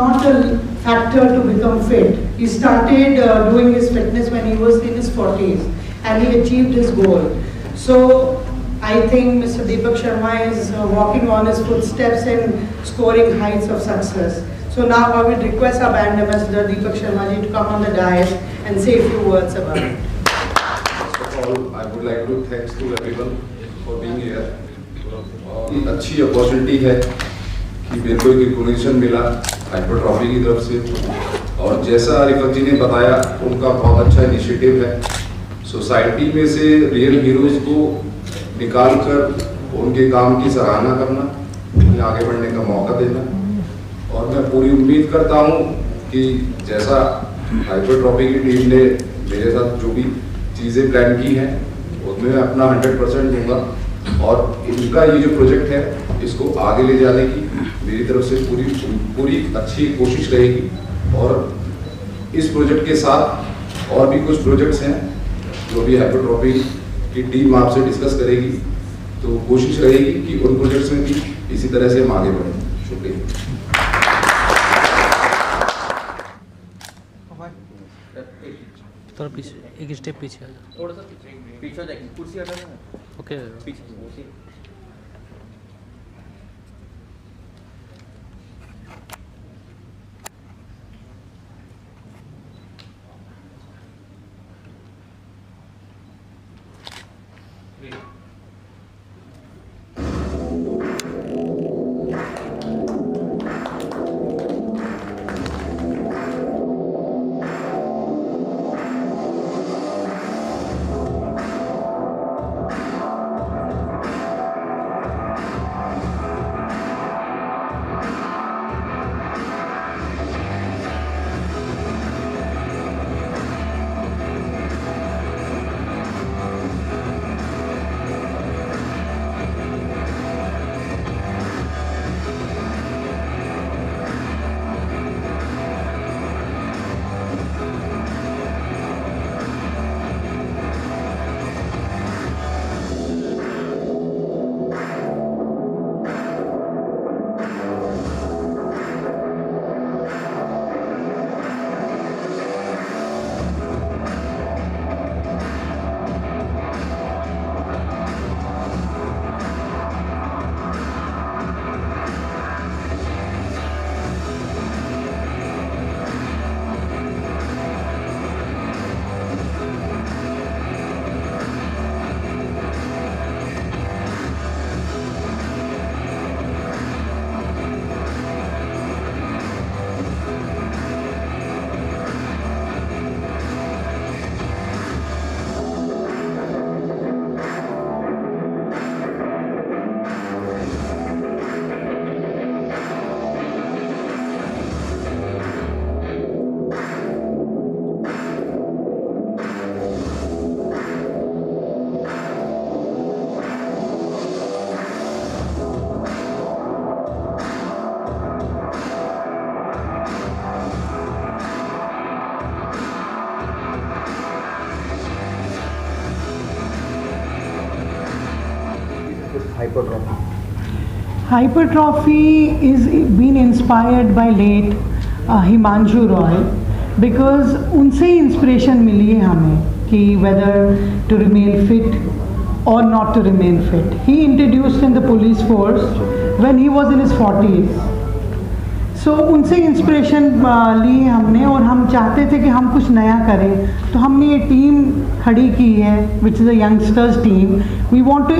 not a factor to become fit. He started doing his fitness when he was in his 40s and he achieved his goal. So I think Mr. Deepak Sharma is walking on his footsteps and scoring heights of success. So now I would request our brand ambassador Deepak Sharma ji to come on the dais and say a few words about it. First of all, I would like to thanks to everyone for being here. ये अच्छी opportunity है कि मेरे को एक recognition मिला hypertrophy की तरफ से, और जैसा रिफत जी ने बताया उनका बहुत अच्छा इनिशिएटिव है सोसाइटी में से रियल हीरोज को निकाल कर उनके काम की सराहना करना, उन्हें आगे बढ़ने का मौका देना। और मैं पूरी उम्मीद करता हूँ कि जैसा हाइपरट्रॉफी की टीम ने मेरे साथ जो भी चीज़ें प्लान की हैं उसमें मैं अपना 100% दूंगा, और इनका ये जो प्रोजेक्ट है इसको आगे ले जाने की मेरी तरफ से पूरी अच्छी कोशिश रहेगी। और इस प्रोजेक्ट के साथ और भी कुछ प्रोजेक्ट्स हैं जो भी हाइपरट्रॉफी की टीम आपसे डिस्कस करेगी, तो कोशिश रहेगी कि उन प्रोजेक्ट्स में भी इसी तरह से हम आगे बढ़ें। शुक्रिया। थोड़ा पीछे, एक स्टेप पीछे आ जाओ, थोड़ा सा पीछे हो जाएगी, कुर्सी हटा देना। ओके पीछे कुर्सी। hypertrophy? Hypertrophy is been inspired by late Himanshu Roy because उनसे inspiration मिली है हमें कि whether to remain fit or not to remain fit. He introduced in the police force when he was in his 40s. So उनसे inspiration ली हमने और हम चाहते थे कि हम कुछ नया करें, तो हमने ये टीम खड़ी की है which is a youngsters team. We want to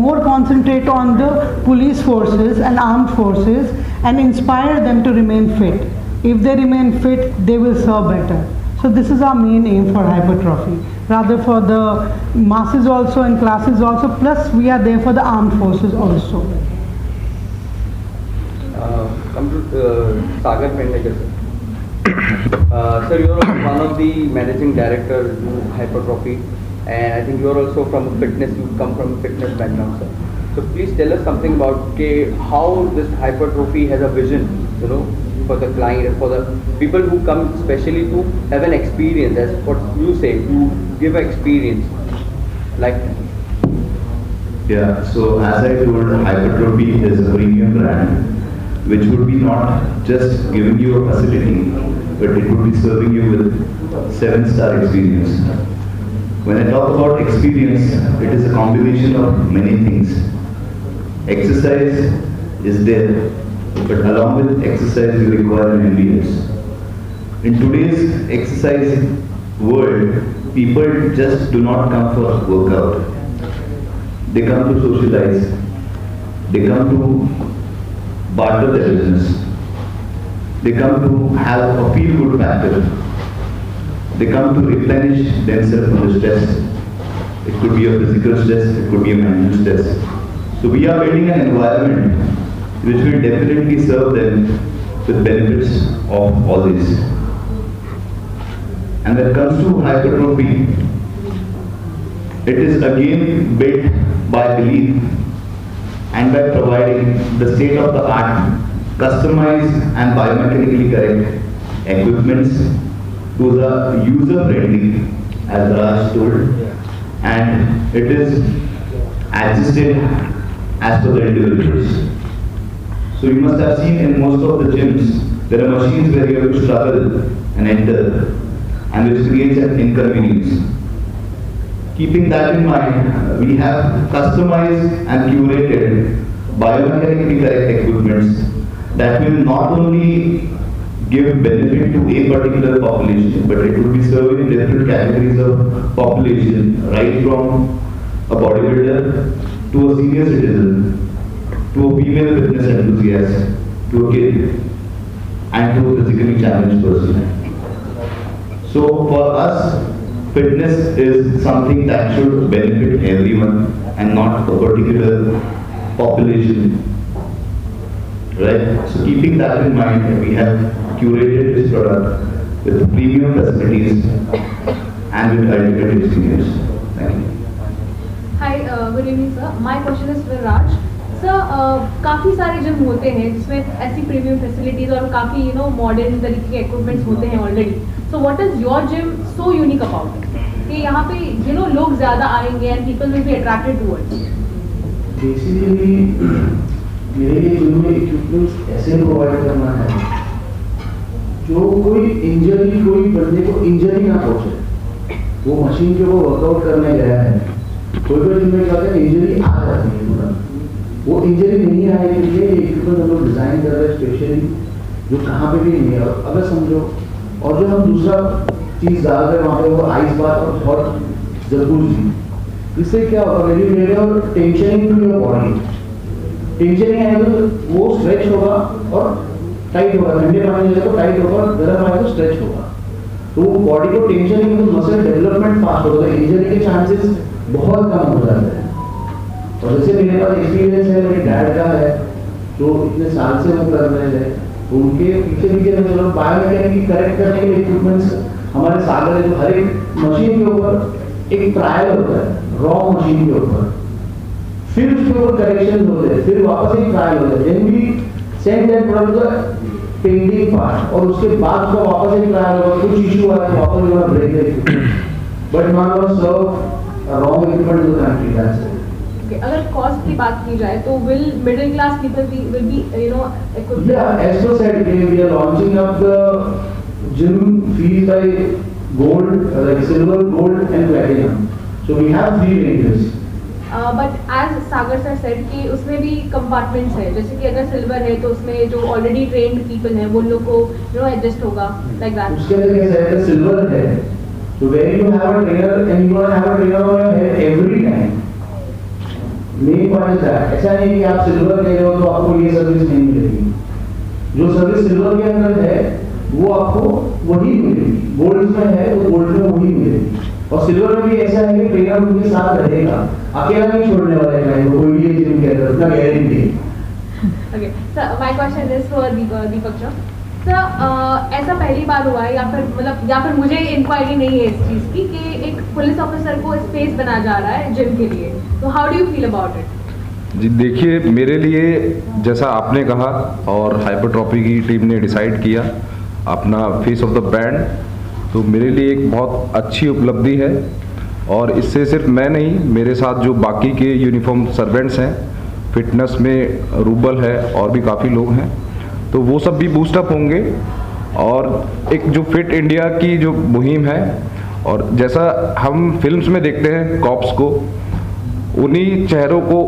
more concentrate on the police forces and armed forces and inspire them to remain fit. If they remain fit, they will serve better. So this is our main aim for hypertrophy, rather for the masses also and classes also, plus we are there for the armed forces also. Come to Sagar Pendekar, sir. Sir, you are one of the managing directors in hypertrophy, and I think you are also from fitness. You come from a fitness background, sir. So please tell us something about how this hypertrophy has a vision, for the client and for the people who come especially to have an experience, as what you say, to give an experience like that. Yeah, so as I told, hypertrophy is a premium brand. which would be not just giving you a facility, but it would be serving you with 7-star experience. When I talk about experience, it is a combination of many things. Exercise is there, but along with exercise you require an ambience. In today's exercise world, people just do not come for workout. They come to socialize. They come to barter their business. They come to have a feel-good factor. They come to replenish themselves from the stress. It could be a physical stress, it could be a mental stress. So we are building an environment which will definitely serve them with benefits of all this. And when it comes to hypertrophy, it is again built by belief and by providing the state-of-the-art, customized and biomechanically correct equipments to the user-friendly, as Raj told, and it is adjusted as per the individuals. So you must have seen in most of the gyms, there are machines where you have to struggle and enter, and which creates an inconvenience. Keeping that in mind, we have customized and curated biomechanically correct equipments that will not only give benefit to a particular population, but it will be serving different categories of population, right from a bodybuilder to a senior citizen, to a female fitness enthusiast, to a kid, and to a physically challenged person. So for us, fitness is something that should benefit everyone and not a particular population. Right? So keeping that in mind, we have curated this product with premium facilities and with ultimate experience. Thank you. Hi, good evening sir. My question is for Raj. Sir, काफ़ी सारे gym होते हैं जिसमें ऐसी premium facilities और काफ़ी modern तरीके के इक्विपमेंट्स होते हैं already. So what is your gym so unique about कि यहाँ पे लोग ज़्यादा आएंगे and people will be attracted towards. Basically मेरे लिए जिम में इक्विपमेंट्स ऐसे प्रोवाइड करना है जो कोई बंदे को इंजरी ना पहुंचे. वो मशीन के ऊपर वर्कआउट करने गया है, कोई जिम में क्या होता है इंजरी आ जाती है तुरंत. वो इंजरी नहीं आएगी इसलिए इक्विपमेंट हम लोग डिजाइन कर रहे हैं स्पेशली जो कहाँ पे भी नहीं है. अगर समझो और जो हम दूसरा चीज़ डाल रहे हैं वहाँ पे वो आइस बात और हॉट जकूज़ी, इससे क्या होगा मेरे और tensioning to your body. Tensioning आएगा तो वो स्ट्रेच होगा और टाइट होगा. ठंडे पानी जाएगा तो टाइट होगा, गर्म आएगा तो स्ट्रेच होगा. तो बॉडी को टेंशनिंग में तो मसल डेवलपमेंट फास्ट होगा, तो इंजरी के चांसेस बहुत कम हो जाते हैं. और जैसे मेरे पास एक्सपीरियंस है, मेरे डैड का है जो इतने साल से वो कर रहे हैं, उनके पीछे मतलब बायोमेकेनिक करेक्ट करने के लिए इक्विपमेंट्स हमारे सागर है जो हर एक मशीन के ऊपर एक ट्रायल होता है, रॉ मशीन के ऊपर, फिर उसके ऊपर करेक्शन होते हैं, फिर वापस एक ट्रायल होता है, then we send that product pending part और उसके बाद उसका वापस एक ट्रायल होगा. कुछ इशू आया तो वापस we break the equipment but not gonna serve wrong equipment to the country. That's it. अगर कॉस्ट की बात की जाए तो will middle class people will be equipped? Yeah, as I said, we are launching up the gym fees by gold, like silver, gold and platinum. So we have 3 ranges. But as Sagar sir said कि उसमें भी compartments है, जैसे कि अगर silver है तो उसमें जो ऑलरेडी ट्रेन्ड पीपल हैं वो लोग को एडजस्ट होगा लाइक दैट. उसके अंदर कैसा है, सिल्वर है तो where you have a trainer and you have a trainer on your head every time. Main point है ऐसा नहीं कि आप सिल्वर ले रहे हो तो आपको ये सर्विस नहीं मिलेगी. जो सर्विस सिल्वर के अंदर है वो आपको वही मिलेगी, गोल्ड में है तो गोल्ड में वही मिलेगी. और सिल्वर में भी ऐसा है कि ट्रेनर उनके साथ रहेगा, अकेला नहीं छोड़ने वाला है कोई भी जिम के अंदर, उतना गारंटी है. Okay sir, my question is for Deepak sir. Sir ऐसा पहली बार हुआ है या फिर मुझे इंक्वायरी नहीं है इस चीज़ की कि एक पुलिस ऑफिसर को स्पेस बना जा रहा है जिम के लिए, तो how do you feel about it? जी देखिए, मेरे लिए जैसा आपने कहा और हाइपरट्रॉफी की टीम ने डिसाइड किया अपना फेस ऑफ द ब्रांड, तो मेरे लिए एक बहुत अच्छी उपलब्धि है. और इससे सिर्फ मैं नहीं, मेरे साथ जो बाकी के यूनिफॉर्म सर्वेंट्स हैं, फिटनेस में रूबल है और भी काफ़ी लोग हैं, तो वो सब भी बूस्टअप होंगे। और एक जो फिट इंडिया की जो मुहिम है, और जैसा हम फिल्म्स में देखते हैं कॉप्स को, उन्हीं चेहरों को,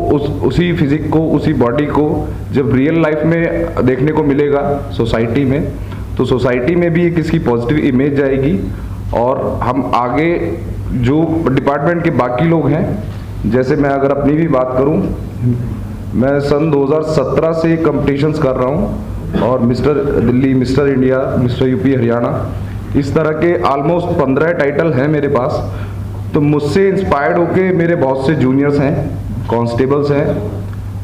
उसी फिजिक को, उसी बॉडी को जब रियल लाइफ में देखने को मिलेगा सोसाइटी में, तो सोसाइटी में भी एक इसकी पॉजिटिव इमेज जाएगी। और हम आगे जो डिपार्टमेंट के बाकी लोग हैं, जैसे मैं अगर अपनी भी बात करूं, मैं सन 2017 से कंपटीशंस कर रहा हूं, और mister Delhi, mister India, mister UP Haryana, इस तरह के ऑलमोस्ट 15 टाइटल हैं मेरे पास। तो मुझसे इंस्पायर्ड होके मेरे बहुत से जूनियर्स हैं, कांस्टेबल्स हैं,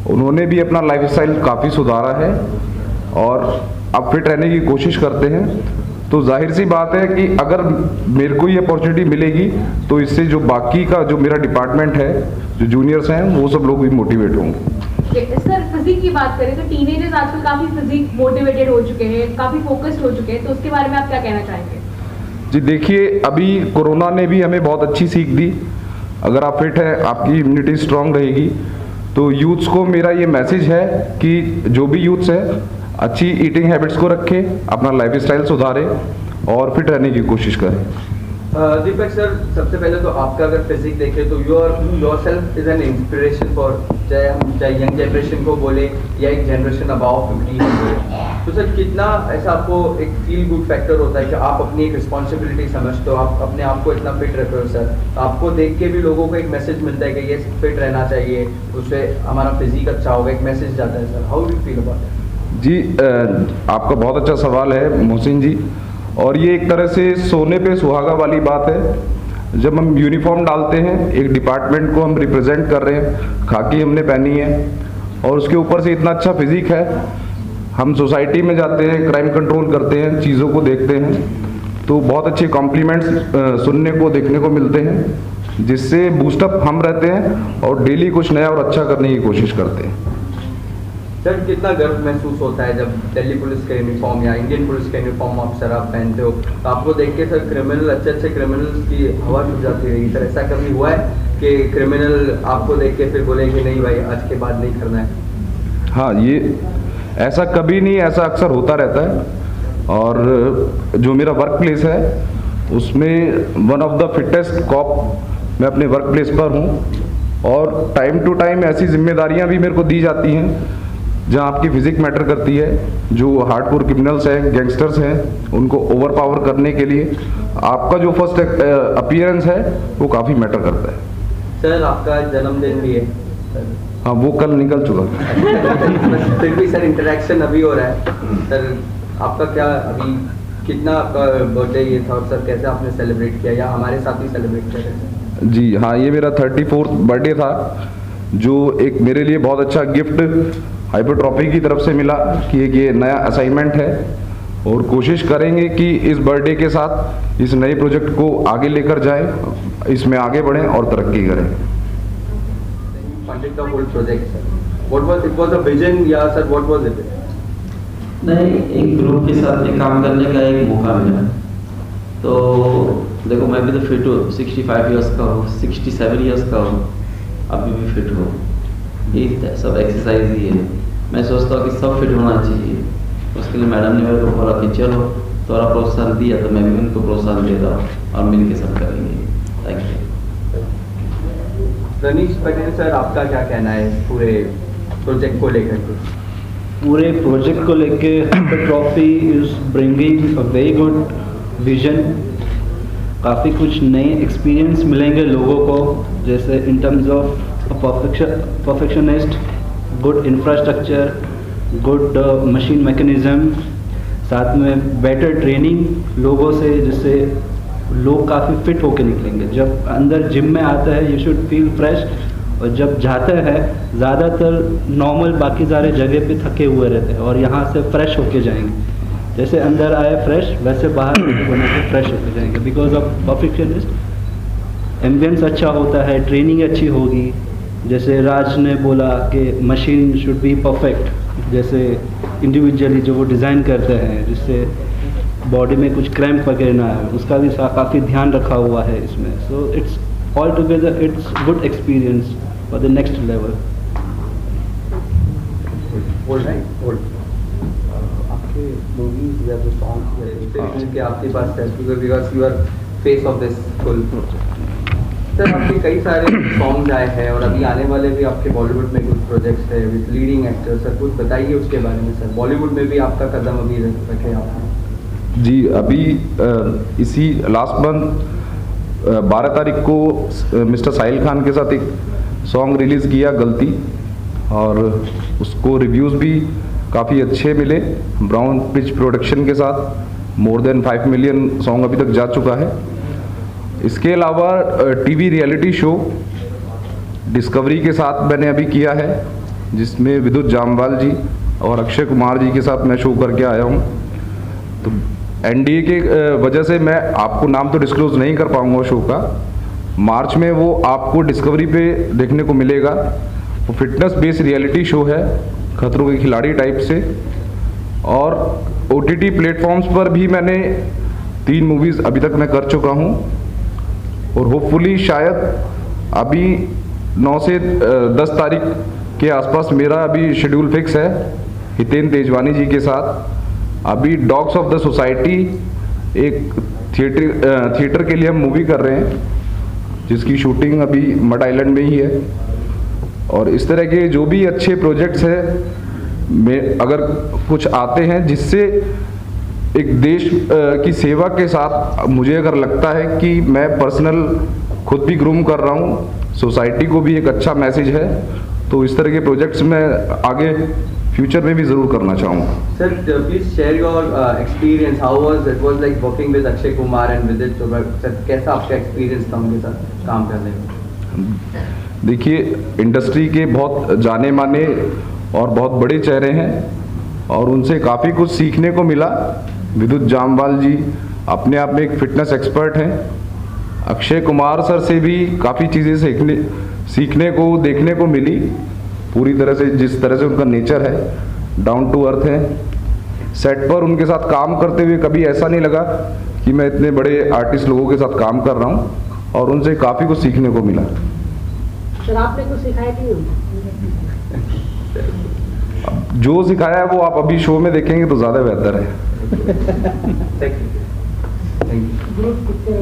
उन्होंने भी अपना लाइफस्टाइल काफ़ी सुधारा है और अब फिट रहने की कोशिश करते हैं। तो जाहिर सी बात है कि अगर मेरे को ये अपॉर्चुनिटी मिलेगी तो इससे जो बाकी का जो मेरा डिपार्टमेंट है, जो जूनियर्स हैं, वो सब लोग भी मोटिवेट होंगे। सर फिजिक की बात करें तो टीनेजर्स आजकल काफी फिजिक मोटिवेटेड हो चुके हैं, काफी फोकस्ड हो चुके हैं, तो उसके बारे में आप क्या कहना चाहेंगे? जी देखिए, अभी कोरोना ने भी हमें बहुत अच्छी सीख दी। अगर आप फिट हैं, आपकी इम्यूनिटी स्ट्रांग रहेगी। तो यूथ्स को मेरा ये मैसेज है कि जो भी यूथ्स है, अच्छी ईटिंग हैबिट्स को रखें, अपना लाइफस्टाइल सुधारें और फिट रहने की कोशिश करें। दीपक सर, सबसे पहले तो आपका अगर फिजिक देखें तो yourself is an inspiration for, चाहे यंग जनरेशन को बोले या एक जनरेशन अबाव 50 बोले। तो सर कितना ऐसा आपको एक फील गुड फैक्टर होता है कि आप अपनी एक रिस्पॉन्सिबिलिटी समझते हो, आप अपने आप को इतना फिट रखते हो सर, आपको देख के भी लोगों को एक मैसेज मिलता है कि ये फिट रहना चाहिए, उससे हमारा फिजिक अच्छा होगा, एक मैसेज जाता है sir, how do you feel about that? जी आपका बहुत अच्छा सवाल है मोहसिन जी, और ये एक तरह से सोने पे सुहागा वाली बात है। जब हम यूनिफॉर्म डालते हैं, एक डिपार्टमेंट को हम रिप्रेजेंट कर रहे हैं, खाकी हमने पहनी है और उसके ऊपर से इतना अच्छा फिजिक है, हम सोसाइटी में जाते हैं, क्राइम कंट्रोल करते हैं, चीज़ों को देखते हैं, तो बहुत अच्छे कॉम्प्लीमेंट्स सुनने को, देखने को मिलते हैं, जिससे बूस्टअप हम रहते हैं और डेली कुछ नया और अच्छा करने की कोशिश करते हैं। सर कितना गर्व महसूस होता है जब दिल्ली पुलिस का यूनिफॉर्म या इंडियन पुलिस का यूनिफॉर्म आप सर आप पहनते हो, तो आपको देख के सर क्रिमिनल, अच्छे क्रिमिनल्स की हवा छूट जाती है सर, ऐसा कभी हुआ है कि क्रिमिनल आपको देख के फिर बोले कि नहीं भाई आज के बाद नहीं करना है? हाँ, ये ऐसा कभी नहीं, ऐसा अक्सर होता रहता है। और जो मेरा वर्क प्लेस है उसमें one of the fittest cop मैं अपने वर्क प्लेस पर हूँ, और टाइम टू टाइम ऐसी जिम्मेदारियाँ भी मेरे को दी जाती हैं जहाँ आपकी फिजिक मैटर करती है। जो हार्डकोर क्रिमिनल्स हैं, गैंगस्टर्स हैं, उनको ओवर पावर करने के लिए आपका जो फर्स्ट अपीयरेंस है वो काफ़ी मैटर करता है। सर आपका जन्मदिन भी है सर? हाँ, वो कल निकल चुका। फिर भी सर इंटरेक्शन अभी हो रहा है सर, आपका क्या अभी कितना आपका बर्थडे ये था और सर कैसे आपने सेलिब्रेट किया या हमारे साथ ही सेलिब्रेट किया? जी हाँ, ये मेरा 34th बर्थडे था, जो एक मेरे लिए बहुत अच्छा गिफ्ट हाइपरट्रॉफी की तरफ से मिला कि एक ये नया असाइनमेंट है, और कोशिश करेंगे कि इस बर्थडे के साथ इस नए प्रोजेक्ट को आगे लेकर जाएं, इसमें आगे बढ़ें और तरक्की करें। Funded the whole project, sir. What was it? Was a vision, या सर what was it? नहीं, एक ग्रुप के साथ में काम करने का एक मौका मिला। तो देखो, मैं भी तो फिट हूँ, 65 इयर्स का हूँ, 67 इयर्स का हूँ, अभी भी फिट हूँ। ये सब एक्सरसाइज ही है। मैं सोचता हूँ कि सब फिट होना चाहिए। उसके लिए मैडम ने मेरे को बोला कि चलो, थोड़ा प्रोत्साहन दिया, तो मैं भी उनको प्रोत्साहन दे रहा हूँ और मिलकर सब करेंगे। Thank you. Ranish Patel sir, आपका क्या कहना है पूरे प्रोजेक्ट को लेकर के? पूरे प्रोजेक्ट को लेके trophy is bringing a very good vision. काफ़ी कुछ नए एक्सपीरियंस मिलेंगे लोगों को, जैसे in terms of perfectionist, good infrastructure, good machine mechanism, साथ में बेटर ट्रेनिंग लोगों से, जिससे लोग काफ़ी फिट होके निकलेंगे। जब अंदर जिम में आता है यू शुड फील फ्रेश, और जब जाता है ज़्यादातर नॉर्मल बाकी सारे जगह पे थके हुए रहते हैं, और यहाँ से फ्रेश होके जाएंगे। जैसे अंदर आए फ्रेश, वैसे बाहर बने के फ्रेश होके जाएंगे। बिकॉज ऑफ परफेक्शनिस्ट एम्बियंस अच्छा होता है, ट्रेनिंग अच्छी होगी। जैसे राज ने बोला कि मशीन शुड बी परफेक्ट, जैसे इंडिविजुअली जो वो डिज़ाइन करते हैं, जिससे बॉडी में कुछ क्रैम्प वगैरह ना है, उसका भी काफ़ी ध्यान रखा हुआ है इसमें। So it's all together it's good experience for the next level. बोल रहे हैं, बोल। आपके मूवीज या जो सॉन्ग्स हैं कि आपके पास है because you are face of this full sir आपके कई सारे सॉन्ग्स आए हैं और अभी आने वाले भी आपके बॉलीवुड में कुछ प्रोजेक्ट्स है विद लीडिंग एक्टर सर कुछ बताइए उसके बारे में सर बॉलीवुड में भी आपका कदम अभी रखे आपने जी अभी इसी लास्ट मंथ 12 तारीख को मिस्टर साहिल खान के साथ एक सॉन्ग रिलीज़ किया गलती और उसको रिव्यूज़ भी काफ़ी अच्छे मिले ब्राउन पिच प्रोडक्शन के साथ मोर देन 5 मिलियन सॉन्ग अभी तक जा चुका है। इसके अलावा टीवी रियलिटी शो डिस्कवरी के साथ मैंने अभी किया है जिसमें विद्युत जामवाल जी और अक्षय कुमार जी के साथ मैं शो करके आया हूँ। तो एनडीए के वजह से मैं आपको नाम तो डिस्क्लोज नहीं कर पाऊँगा शो का, मार्च में वो आपको डिस्कवरी पे देखने को मिलेगा। वो फिटनेस बेस्ड रियलिटी शो है खतरों के खिलाड़ी टाइप से और OTT प्लेटफॉर्म्स पर भी मैंने 3 मूवीज़ अभी तक मैं कर चुका हूँ और होपफुली शायद अभी 9 से 10 तारीख के आसपास मेरा अभी शेड्यूल फिक्स है हितेन तेजवानी जी के साथ। अभी डॉग्स ऑफ द सोसाइटी एक थिएटर के लिए हम मूवी कर रहे हैं जिसकी शूटिंग अभी मड आइलैंड में ही है और इस तरह के जो भी अच्छे प्रोजेक्ट्स हैं में अगर कुछ आते हैं जिससे एक देश की सेवा के साथ मुझे अगर लगता है कि मैं पर्सनल खुद भी ग्रूम कर रहा हूँ सोसाइटी को भी एक अच्छा मैसेज है तो इस तरह के प्रोजेक्ट्स मैं आगे फ्यूचर में भी ज़रूर करना चाहूँगा। Sir please share your experience how was it was like working with Akshay Kumar and विदित सर कैसा आपका एक्सपीरियंस था उनके साथ काम करने में? देखिए इंडस्ट्री के बहुत जाने माने और बहुत बड़े चेहरे हैं और उनसे काफ़ी कुछ सीखने को मिला। विद्युत जामवाल जी अपने आप में एक फिटनेस एक्सपर्ट हैं। अक्षय कुमार सर से भी काफ़ी चीज़ें सीखने को देखने को मिली पूरी तरह से, जिस तरह से उनका नेचर है डाउन टू अर्थ है। सेट पर उनके साथ काम करते हुए कभी ऐसा नहीं लगा कि मैं इतने बड़े आर्टिस्ट लोगों के साथ काम कर रहा हूँ और उनसे काफ़ी कुछ सीखने को मिला। सर आपने कुछ सिखाया कि जो सिखाया है वो आप अभी शो में देखेंगे तो ज़्यादा बेहतर है। Thank you. ग्रुप कितने